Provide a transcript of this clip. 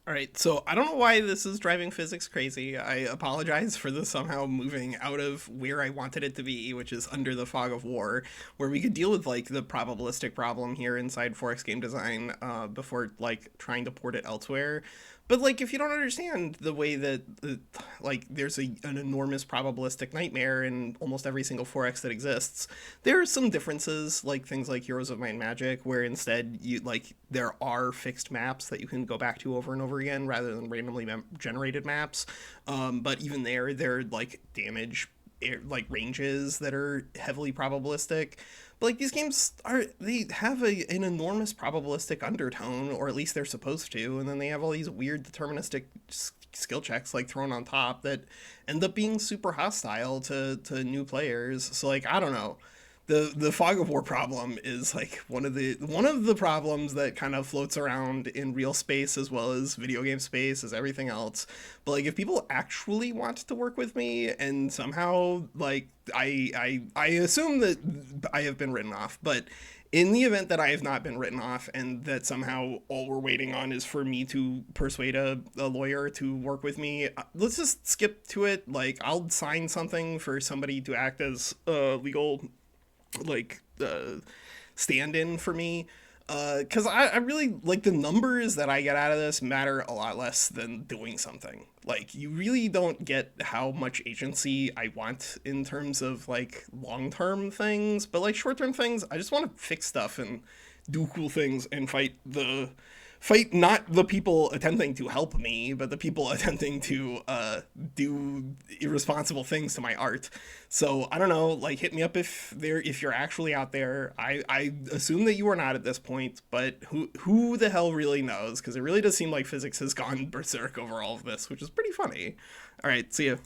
All right, so I don't know why this is driving physics crazy. I apologize for this somehow moving out of where I wanted it to be, which is under the fog of war, where we could deal with like the probabilistic problem here inside Forex game design before like trying to port it elsewhere. But like, if you don't understand the way that like there's an enormous probabilistic nightmare in almost every single 4x that exists, there are some differences, like things like Heroes of Might and Magic, where instead you like there are fixed maps that you can go back to over and over again rather than randomly generated maps. But even there, they're like damage like ranges that are heavily probabilistic. But like these games are, they have an enormous probabilistic undertone, or at least they're supposed to, and then they have all these weird deterministic skill checks like thrown on top that end up being super hostile to new players. So like I don't know, the fog of war problem is like one of the problems that kind of floats around in real space as well as video game space as everything else. But like if people actually want to work with me and somehow like I assume that I have been written off, but in the event that I have not been written off and that somehow all we're waiting on is for me to persuade a lawyer to work with me, let's just skip to it. Like, I'll sign something for somebody to act as legal like stand-in for me, because I really like the numbers that I get out of this matter a lot less than doing something. Like, you really don't get how much agency I want in terms of like long-term things, but like short-term things, I just want to fix stuff and do cool things and fight not the people attempting to help me, but the people attempting to do irresponsible things to my art. So I don't know, like hit me up if you're actually out there. I assume that you are not at this point, but who the hell really knows? Because it really does seem like physics has gone berserk over all of this, which is pretty funny. All right, see ya.